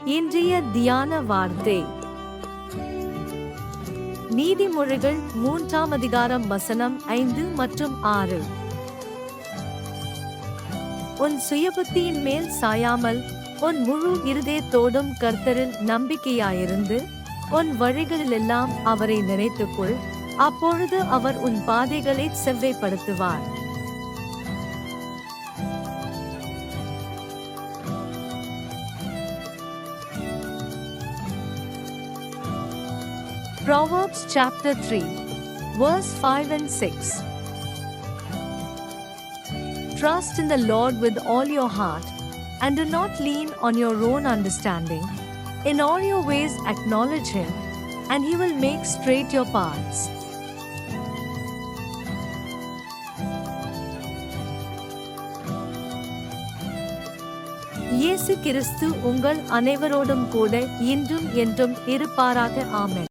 இன்றைய தியான வார்த்தை நீதிமொழிகள் 3ஆம் அதிகாரம் வசனம் 5 மற்றும் 6. உன் சுயபுத்தியின் மேல் சாயாமல் உன் முழு இருதயத்தோடும் கர்த்தரில் நம்பிக்கையாயிருந்து உன் வழிகளிலெல்லாம் அவரை நினைத்துக்கொள், அப்பொழுது அவர் உன் பாதைகளை செவ்வைப்படுத்துவார். Proverbs chapter 3, verse 5 and 6. Trust in the Lord with all your heart, and do not lean on your own understanding. In all your ways acknowledge Him, and He will make straight your paths. இயேசு கிறிஸ்து உங்கள் அனைவரோடும் கூட இன்றும் என்றும் இருப்பாராக. ஆமென்.